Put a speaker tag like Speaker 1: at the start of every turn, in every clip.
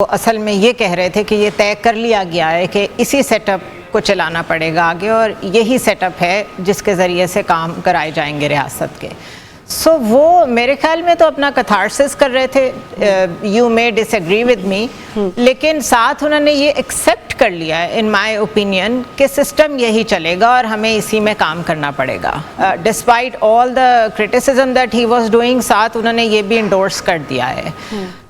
Speaker 1: اصل میں یہ کہہ رہے تھے کہ یہ طے کر لیا گیا ہے کہ اسی سیٹ اپ کو چلانا پڑے گا آگے، اور یہی سیٹ اپ ہے جس کے ذریعے سے کام کرائے جائیں گے ریاست کے. سو وہ میرے خیال میں تو اپنا کتھارسس کر رہے تھے. You may disagree with me, لیکن ساتھ انہوں نے یہ ایکسیپٹ کر لیا ہے ان مائی اوپینین کہ سسٹم یہی چلے گا اور ہمیں اسی میں کام کرنا پڑے گا. Despite all the criticism that he was doing, ساتھ انہوں نے یہ بھی انڈورس کر دیا ہے.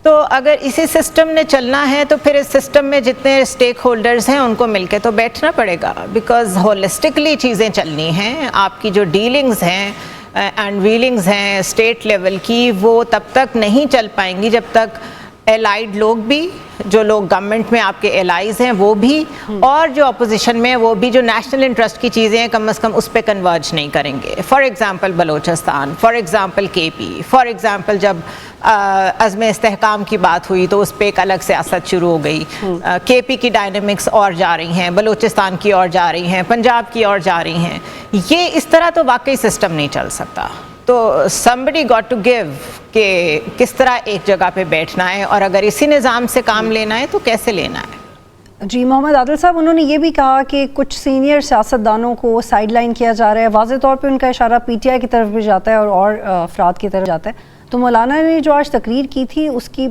Speaker 1: تو اگر اسی سسٹم نے چلنا ہے تو پھر اس سسٹم میں جتنے اسٹیک ہولڈرز ہیں ان کو مل کے تو بیٹھنا پڑے گا، بیکاز ہولسٹکلی چیزیں چلنی ہیں. آپ کی جو ڈیلنگز ہیں اینڈ ویلنگز ہیں اسٹیٹ لیول کی، وہ تب تک نہیں چل پائیں گی جب تک الائیڈ لوگ بھی، جو لوگ گورنمنٹ میں آپ کے الائیز ہیں وہ بھی، اور جو اپوزیشن میں وہ بھی، جو نیشنل انٹرسٹ کی چیزیں ہیں کم از کم اس پہ کنورج نہیں کریں گے. For example Balochistan, for example کے پی، فار ایگزامپل جب عزم استحکام کی بات ہوئی تو اس پہ ایک الگ سیاست شروع ہو گئی. کے پی کی ڈائنامکس اور جا رہی ہیں، بلوچستان کی اور جا رہی ہیں، پنجاب کی اور جا رہی ہیں. یہ اس طرح تو واقعی سسٹم نہیں چل سکتا. تو somebody got to give کہ کس طرح ایک جگہ پہ بیٹھنا ہے، اور اگر اسی نظام سے کام لینا ہے تو کیسے لینا ہے.
Speaker 2: جی محمد عادل صاحب، انہوں نے یہ بھی کہا کہ کچھ سینئر سیاستدانوں کو سائیڈ لائن کیا جا رہا ہے. واضح طور پہ ان کا اشارہ پی ٹی آئی کی طرف بھی جاتا ہے اور افراد کی طرف جاتا ہے. تو مولانا نے جو آج تقریر کی تھی اس کی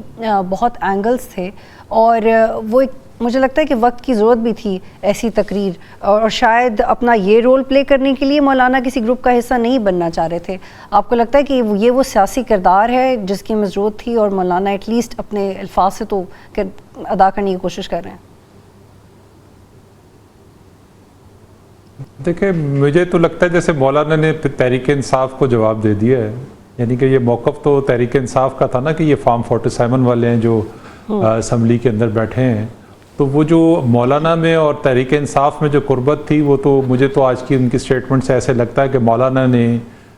Speaker 2: بہت اینگلز تھے، اور وہ ایک مجھے لگتا ہے کہ وقت کی ضرورت بھی تھی ایسی تقریر، اور شاید اپنا یہ رول پلے کرنے کے لیے مولانا کسی گروپ کا حصہ نہیں بننا چاہ رہے تھے. آپ کو لگتا ہے کہ یہ وہ سیاسی کردار ہے جس کی ہمیں ضرورت تھی، اور مولانا ایٹ لیسٹ اپنے الفاظ سے تو ادا کرنے کی کوشش کر رہے ہیں؟
Speaker 3: دیکھیں، مجھے تو لگتا ہے جیسے مولانا نے تحریک انصاف کو جواب دے دیا ہے. یعنی کہ یہ موقف تو تحریک انصاف کا تھا نا، کہ یہ فارم 47 والے ہیں جو اسمبلی کے اندر بیٹھے ہیں. تو وہ جو مولانا میں اور تحریک انصاف میں جو قربت تھی، وہ تو مجھے تو آج کی ان کی سٹیٹمنٹ سے ایسے لگتا ہے کہ مولانا نے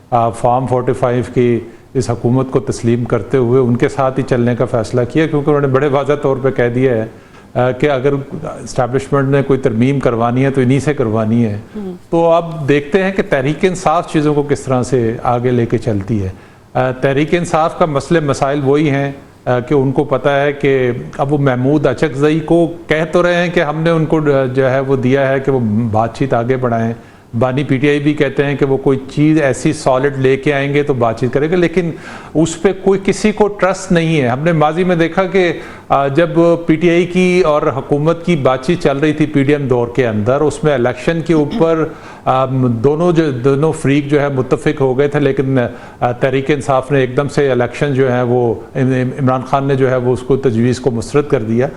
Speaker 3: فارم 45 کی اس حکومت کو تسلیم کرتے ہوئے ان کے ساتھ ہی چلنے کا فیصلہ کیا، کیونکہ انہوں نے بڑے واضح طور پہ کہہ دیا ہے کہ اگر اسٹیبلشمنٹ نے کوئی ترمیم کروانی ہے تو انہی سے کروانی ہے. تو اب دیکھتے ہیں کہ تحریک انصاف چیزوں کو کس طرح سے آگے لے کے چلتی ہے. تحریک انصاف کا مسائل وہی ہیں کہ ان کو پتہ ہے کہ اب وہ محمود اچکزئی کو کہہ تو رہے ہیں کہ ہم نے ان کو جو ہے وہ دیا ہے کہ وہ بات چیت آگے بڑھائیں. بانی پی ٹی آئی بھی کہتے ہیں کہ وہ کوئی چیز ایسی سالڈ لے کے آئیں گے تو بات چیت کریں گے، لیکن اس پہ کوئی کسی کو ٹرسٹ نہیں ہے. ہم نے ماضی میں دیکھا کہ جب پی ٹی آئی کی اور حکومت کی بات چیت چل رہی تھی پی ڈی ایم دور کے اندر، اس میں الیکشن کے اوپر دونوں فریق جو ہے متفق ہو گئے تھے، لیکن تحریک انصاف نے ایک دم سے الیکشن جو ہے وہ عمران خان نے جو ہے وہ اس کو تجویز کو مسترد کر دیا.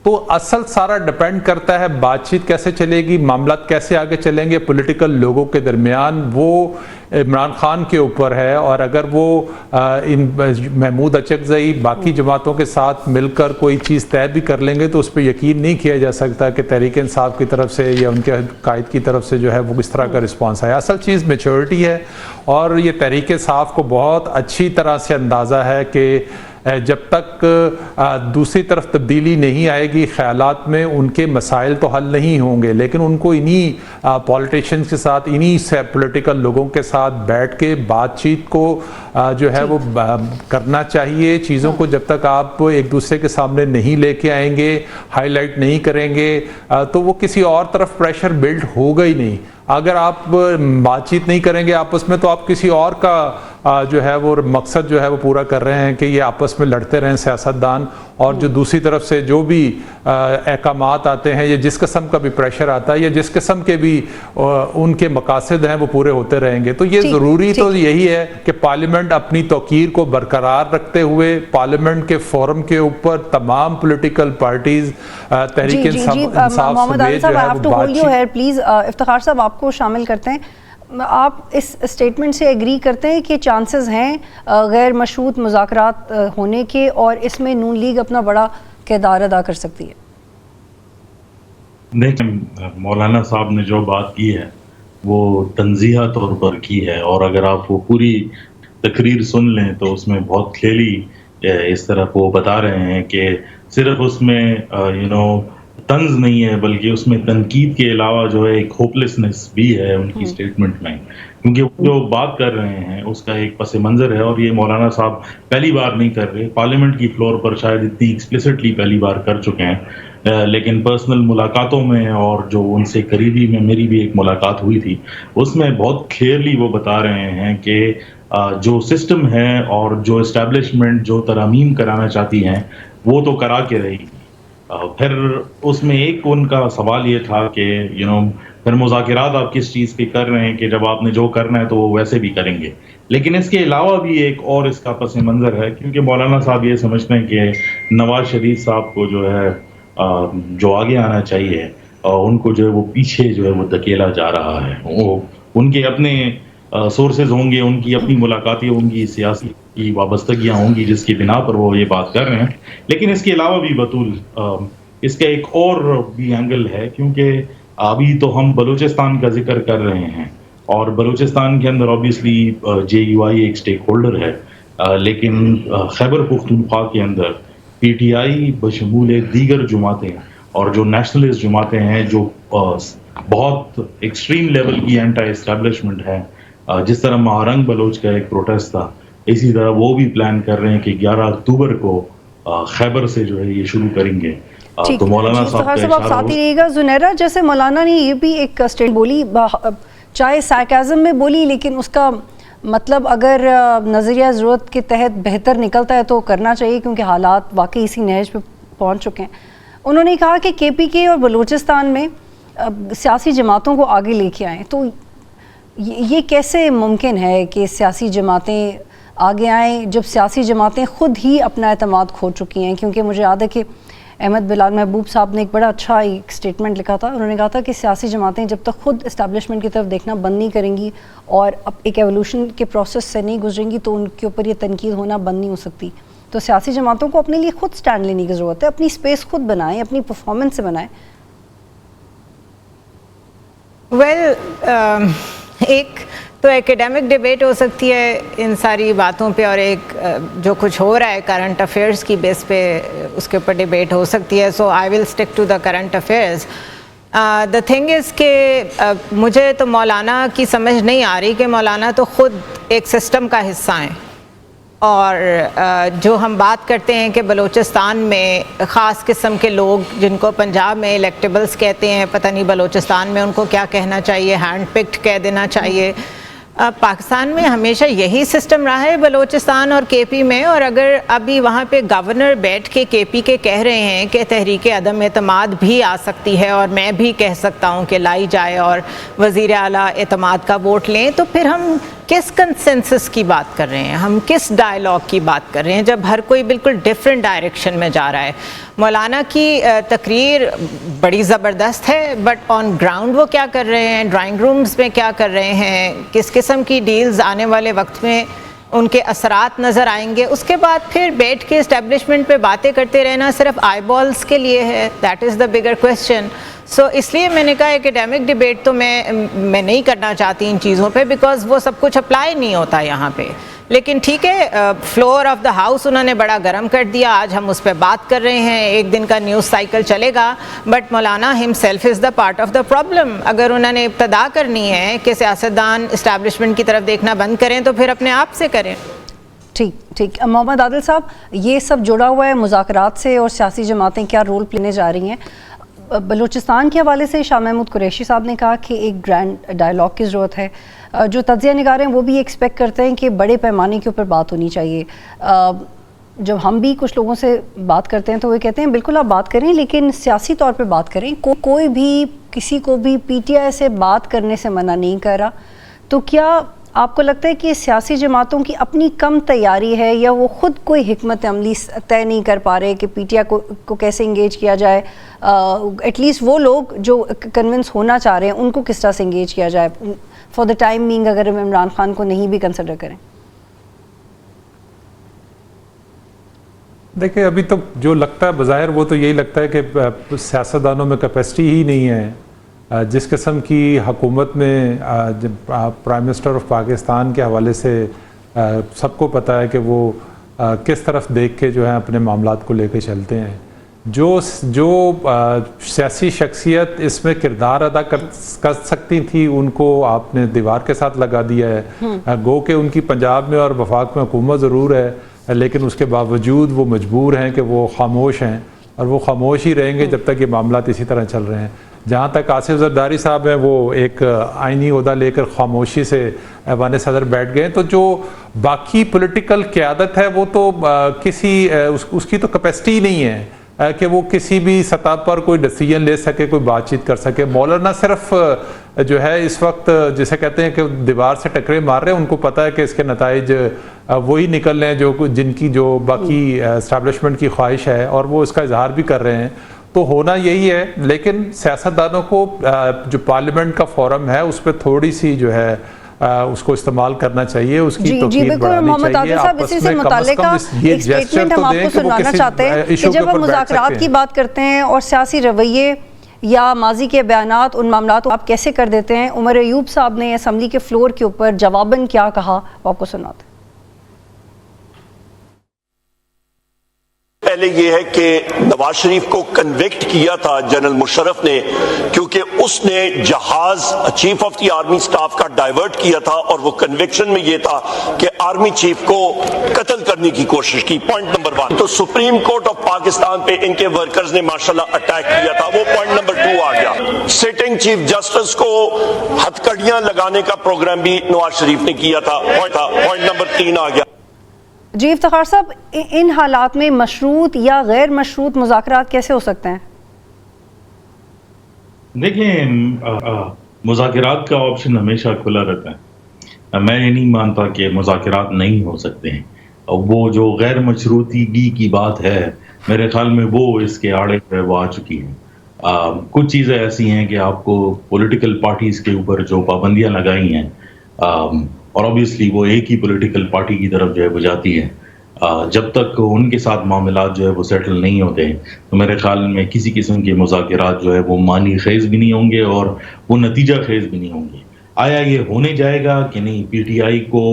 Speaker 3: تو اصل سارا ڈیپینڈ کرتا ہے بات چیت کیسے چلے گی، معاملات کیسے آگے چلیں گے پولیٹیکل لوگوں کے درمیان، وہ عمران خان کے اوپر ہے. اور اگر وہ محمود اچکزئی باقی جماعتوں کے ساتھ مل کر کوئی چیز طے بھی کر لیں گے تو اس پہ یقین نہیں کیا جا سکتا کہ تحریک انصاف کی طرف سے یا ان کے قائد کی طرف سے جو ہے وہ کس طرح کا رسپانس آیا. اصل چیز میچورٹی ہے، اور یہ تحریک انصاف کو بہت اچھی طرح سے اندازہ ہے کہ جب تک دوسری طرف تبدیلی نہیں آئے گی خیالات میں، ان کے مسائل تو حل نہیں ہوں گے. لیکن ان کو انہی پولیٹیشنز کے ساتھ، انہی پولیٹیکل لوگوں کے ساتھ بیٹھ کے بات چیت کو جو ہے وہ کرنا چاہیے. چیزوں کو جب تک آپ ایک دوسرے کے سامنے نہیں لے کے آئیں گے، ہائی لائٹ نہیں کریں گے، تو وہ کسی اور طرف پریشر بلڈ ہوگا ہی نہیں. اگر آپ بات چیت نہیں کریں گے آپس میں تو آپ کسی اور کا جو ہے وہ مقصد جو ہے وہ پورا کر رہے ہیں کہ یہ آپس میں لڑتے رہیں سیاستدان، اور جو دوسری طرف سے جو بھی احکامات آتے ہیں یا جس قسم کا بھی پریشر آتا ہے یا جس قسم کے بھی ان کے مقاصد ہیں وہ پورے ہوتے رہیں گے. تو یہ ضروری تو یہی ہے کہ پارلیمنٹ اپنی توقیر کو برقرار رکھتے ہوئے پارلیمنٹ کے فورم کے اوپر تمام پولیٹیکل پارٹیز تحریک انصاف سمیت جو ہے وہ بات چیت.
Speaker 2: پلیز افتخار صاحب آپ کو شامل کرتے ہیں. آپ اس اسٹیٹمنٹ سے ایگری کرتے ہیں کہ چانسز ہیں غیر مشروط مذاکرات ہونے کے، اور اس میں نون لیگ اپنا بڑا کردار ادا کر سکتی ہے؟
Speaker 4: دیکھیں، مولانا صاحب نے جو بات کی ہے وہ تنزیہ طور پر کی ہے، اور اگر آپ وہ پوری تقریر سن لیں تو اس میں بہت کلیئرلی اس طرح وہ بتا رہے ہیں کہ صرف اس میں طنز نہیں ہے بلکہ اس میں تنقید کے علاوہ جو ہے ایک ہوپلیسنس بھی ہے ان کی سٹیٹمنٹ میں، کیونکہ وہ جو بات کر رہے ہیں اس کا ایک پس منظر ہے، اور یہ مولانا صاحب پہلی بار نہیں کر رہے، پارلیمنٹ کی فلور پر شاید اتنی ایکسپلیسٹلی پہلی بار کر چکے ہیں، لیکن پرسنل ملاقاتوں میں اور جو ان سے قریبی میں میری بھی ایک ملاقات ہوئی تھی، اس میں بہت کلیئرلی وہ بتا رہے ہیں کہ جو سسٹم ہے اور جو اسٹیبلشمنٹ جو ترامیم کرانا چاہتی ہیں وہ تو کرا کے رہی، پھر اس میں ایک ان کا سوال یہ تھا کہ پھر مذاکرات آپ کس چیز کے کر رہے ہیں کہ جب آپ نے جو کرنا ہے تو وہ ویسے بھی کریں گے، لیکن اس کے علاوہ بھی ایک اور اس کا پس منظر ہے، کیونکہ مولانا صاحب یہ سمجھتے ہیں کہ نواز شریف صاحب کو جو ہے جو آگے آنا چاہیے، ان کو جو ہے وہ پیچھے جو ہے وہ دھکیلا جا رہا ہے، وہ ان کے اپنے سورسز ہوں گے، ان کی اپنی ملاقاتیں ہوں گی، سیاسی کی وابستگیاں ہوں گی جس کی بنا پر وہ یہ بات کر رہے ہیں، لیکن اس کے علاوہ بھی بطول اس کا ایک اور بھی اینگل ہے، کیونکہ ابھی تو ہم بلوچستان کا ذکر کر رہے ہیں اور بلوچستان کے اندر اوبیسلی جے یو آئی ایک سٹیک ہولڈر ہے، لیکن خیبر پختونخوا کے اندر پی ٹی آئی بشمول دیگر جماعتیں اور جو نیشنلسٹ جماعتیں ہیں جو بہت ایکسٹریم لیول کی اینٹی اسٹیبلشمنٹ ہے، جس طرح مہارنگ بلوچ کا ایک پروٹیسٹ تھا، اسی طرح وہ بھی پلان کر رہے ہیں کہ 11 اکتوبر کو خیبر سے جو ہے یہ شروع کریں گے۔ تو مولانا صاحب
Speaker 2: آپ ساتھ ہی رہیے گا۔ زنیرہ، جیسے مولانا نے یہ بھی ایک اسٹیٹ بولی، چاہے سارکازم میں بولی، لیکن اس کا مطلب اگر نظریہ ضرورت کے تحت بہتر نکلتا ہے تو کرنا چاہیے، کیونکہ حالات واقعی اسی نہج پہ پہنچ چکے ہیں۔ انہوں نے کہا کہ کے پی کے اور بلوچستان میں سیاسی جماعتوں کو آگے لے کے آئیں، تو یہ کیسے ممکن ہے کہ سیاسی جماعتیں آگے آئیں جب سیاسی جماعتیں خود ہی اپنا اعتماد کھو چکی ہیں؟ کیونکہ مجھے یاد ہے کہ احمد بلال محبوب صاحب نے ایک بڑا اچھا ایک سٹیٹمنٹ لکھا تھا، انہوں نے کہا تھا کہ سیاسی جماعتیں جب تک خود اسٹیبلشمنٹ کی طرف دیکھنا بند نہیں کریں گی اور اب ایک ایولیوشن کے پروسیس سے نہیں گزریں گی تو ان کے اوپر یہ تنقید ہونا بند نہیں ہو سکتی۔ تو سیاسی جماعتوں کو اپنے لیے خود سٹینڈ لینے کی ضرورت ہے، اپنی سپیس خود بنائیں، اپنی پرفارمنس سے بنائیں۔
Speaker 1: ایک تو ایکیڈیمک ڈیبیٹ ہو سکتی ہے ان ساری باتوں پہ، اور ایک جو کچھ ہو رہا ہے کرنٹ افیئرس کی بیس پہ اس کے اوپر ڈیبیٹ ہو سکتی ہے۔ So I will stick to the current affairs. The thing is کہ مجھے تو مولانا کی سمجھ نہیں آ رہی کہ مولانا تو خود ایک سسٹم کا حصہ ہیں، اور جو ہم بات کرتے ہیں کہ بلوچستان میں خاص قسم کے لوگ جن کو پنجاب میں الیکٹیبلز کہتے ہیں، پتہ نہیں بلوچستان میں ان کو کیا کہنا چاہیے، ہینڈ پکڈ کہہ دینا چاہیے۔ پاکستان میں ہمیشہ یہی سسٹم رہا ہے، بلوچستان اور کے پی میں، اور اگر ابھی وہاں پہ گورنر بیٹھ کے کے پی کے کہہ رہے ہیں کہ تحریک عدم اعتماد بھی آ سکتی ہے اور میں بھی کہہ سکتا ہوں کہ لائی جائے اور وزیر اعلیٰ اعتماد کا ووٹ لیں، تو پھر ہم کس کنسنسس کی بات کر رہے ہیں، ہم کس ڈائلاگ کی بات کر رہے ہیں جب ہر کوئی بالکل ڈیفرنٹ ڈائریکشن میں جا رہا ہے؟ مولانا کی تقریر بڑی زبردست ہے، بٹ آن گراؤنڈ وہ کیا کر رہے ہیں، ڈرائنگ رومز میں کیا کر رہے ہیں، کس قسم کی ڈیلز آنے والے وقت میں ان کے اثرات نظر آئیں گے؟ اس کے بعد پھر بیٹھ کے اسٹیبلشمنٹ پہ باتیں کرتے رہنا صرف آئی بالز کے لیے ہے، that is the bigger question. سو اس لیے میں نے کہا ایکیڈیمک ڈیبیٹ تو میں نہیں کرنا چاہتی ان چیزوں پہ، بیکاز وہ سب کچھ اپلائی نہیں ہوتا یہاں پہ۔ لیکن ٹھیک ہے، فلور آف دا ہاؤس انہوں نے بڑا گرم کر دیا، آج ہم اس پہ بات کر رہے ہیں، ایک دن کا نیوز سائیکل چلے گا، بٹ مولانا ہم self is the part of the problem. اگر انہوں نے ابتدا کرنی ہے کہ سیاستدان اسٹیبلشمنٹ کی طرف دیکھنا بند کریں تو پھر اپنے آپ سے کریں۔
Speaker 2: ٹھیک محمد عادل صاحب، یہ سب جڑا ہوا ہے مذاکرات سے، اور سیاسی جماعتیں کیا رول پلینے جا رہی ہیں۔ بلوچستان کے حوالے سے شاہ محمود قریشی صاحب نے کہا کہ ایک گرینڈ ڈائلاگ کی ضرورت ہے، جو تجزیہ نگار ہیں وہ بھی ایکسپیکٹ کرتے ہیں کہ بڑے پیمانے کے اوپر بات ہونی چاہیے۔ جب ہم بھی کچھ لوگوں سے بات کرتے ہیں تو وہ کہتے ہیں بالکل آپ بات کریں، لیکن سیاسی طور پہ بات کریں، کوئی بھی کسی کو بھی پی ٹی آئی سے بات کرنے سے منع نہیں کر رہا۔ تو کیا آپ کو لگتا ہے کہ سیاسی جماعتوں کی اپنی کم تیاری ہے، یا وہ خود کوئی حکمت عملی طے نہیں کر پا رہے کہ پی ٹی آئی کو کیسے انگیج کیا جائے؟ ایٹ لیسٹ وہ لوگ جو کنونس ہونا چاہ رہے ہیں ان کو کس طرح سے انگیج کیا جائے فار دا ٹائم بینگ، اگر ہم عمران خان کو نہیں بھی کنسیڈر کریں؟
Speaker 3: دیکھیں، ابھی تو جو لگتا ہے بظاہر وہ تو یہی لگتا ہے کہ سیاستدانوں میں کیپیسٹی ہی نہیں ہے۔ جس قسم کی حکومت میں پرائم منسٹر آف پاکستان کے حوالے سے سب کو پتہ ہے کہ وہ کس طرف دیکھ کے جو ہے اپنے معاملات کو لے کے چلتے ہیں، جو سیاسی شخصیت اس میں کردار ادا کر سکتی تھی ان کو آپ نے دیوار کے ساتھ لگا دیا ہے. گو کہ ان کی پنجاب میں اور وفاق میں حکومت ضرور ہے لیکن اس کے باوجود وہ مجبور ہیں کہ وہ خاموش ہیں اور وہ خاموش ہی رہیں گے جب تک یہ معاملات اسی طرح چل رہے ہیں. جہاں تک آصف زرداری صاحب ہیں وہ ایک آئینی عہدہ لے کر خاموشی سے ایوان صدر بیٹھ گئے, تو جو باقی پولیٹیکل قیادت ہے وہ تو اس کی تو کیپیسٹی نہیں ہے کہ وہ کسی بھی سطح پر کوئی ڈیسیجن لے سکے, کوئی بات چیت کر سکے. مولانا صرف جو ہے اس وقت جسے کہتے ہیں کہ دیوار سے ٹکرے مار رہے ہیں, ان کو پتہ ہے کہ اس کے نتائج وہی نکل رہے ہیں جن کی جو باقی اسٹیبلشمنٹ کی خواہش ہے, اور وہ اس کا اظہار بھی کر رہے ہیں. تو ہونا یہی ہے, لیکن سیاستدانوں کو جو پارلیمنٹ کا فورم ہے اس پہ تھوڑی سی جو ہے اس کو استعمال کرنا چاہیے, اس کی توقیر بڑھانی چاہیے.
Speaker 2: اسی سے متعلق ایک اسٹیٹمنٹ ہم آپ کو سنانا چاہتے ہیں کہ جب ہم مذاکرات کی بات کرتے ہیں اور سیاسی رویے یا ماضی کے بیانات ان معاملات کو آپ کیسے کر دیتے ہیں, عمر ایوب صاحب نے اسمبلی کے فلور کے اوپر جواباً کیا کہا وہ آپ کو سناتے ہیں.
Speaker 5: پہلے یہ ہے کہ نواز شریف کو کنوکٹ کیا تھا جنرل مشرف نے کیونکہ اس نے جہاز chief of the army staff کا ڈائیورٹ کیا تھا, اور وہ کنوکشن میں یہ تھا کہ آرمی چیف کو قتل کرنے کی کوشش کی. Point number 1. تو سپریم کورٹ آف پاکستان پہ ان کے ورکرز نے ماشاءاللہ اٹیک کیا تھا, وہ پوائنٹ نمبر 2 آ گیا. سٹنگ چیف جسٹس کو ہتھکڑیاں لگانے کا پروگرام بھی نواز شریف نے کیا تھا, پوائنٹ نمبر 3 آ گیا.
Speaker 2: جی افتخار صاحب, ان حالات میں مشروط یا غیر مشروط مذاکرات کیسے ہو سکتے ہیں؟
Speaker 4: دیکھیں, مذاکرات کا آپشن ہمیشہ کھلا رہتا ہے. میں یہ نہیں مانتا کہ مذاکرات نہیں ہو سکتے ہیں. وہ جو غیر مشروطیگی کی بات ہے میرے خیال میں وہ اس کے آڑے پہ وہ آ چکی ہیں. کچھ چیزیں ایسی ہیں کہ آپ کو پولیٹیکل پارٹیز کے اوپر جو پابندیاں لگائی ہیں, اور obviously وہ ایک ہی پولیٹیکل پارٹی کی طرف جو ہے وہ جاتی ہے, جب تک ان کے ساتھ معاملات جو ہے وہ سیٹل نہیں ہوتے تو میرے خیال میں کسی قسم کے مذاکرات جو ہے وہ معنی خیز بھی نہیں ہوں گے اور وہ نتیجہ خیز بھی نہیں ہوں گے. آیا یہ ہونے جائے گا کہ نہیں؟ پی ٹی آئی کو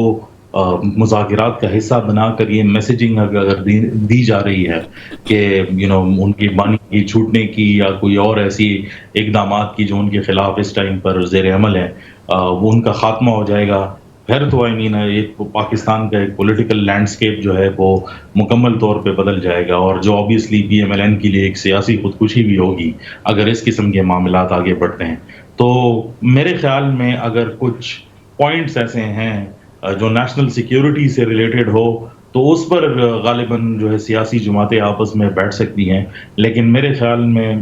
Speaker 4: مذاکرات کا حصہ بنا کر یہ میسیجنگ اگر دی جا رہی ہے کہ ان کی بانی چھوٹنے کی یا کوئی اور ایسی اقدامات کی جو ان کے خلاف اس ٹائم پر زیر عمل ہے وہ ان کا خاتمہ ہو جائے گا, پھر تو ایک پاکستان کا ایک پولیٹیکل لینڈسکیپ جو ہے وہ مکمل طور پہ بدل جائے گا, اور جو obviously P M L N کے لیے ایک سیاسی خودکشی بھی ہوگی اگر اس قسم کے معاملات آگے بڑھتے ہیں. تو میرے خیال میں اگر کچھ پوائنٹس ایسے ہیں جو نیشنل سیکیورٹی سے ریلیٹڈ ہو تو اس پر غالباً جو ہے سیاسی جماعتیں آپس میں بیٹھ سکتی ہیں, لیکن میرے خیال میں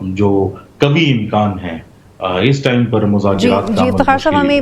Speaker 4: جو کبھی امکان ہے اس ٹائم پر مذاکرات کا
Speaker 2: افتخار صاحب ہمیں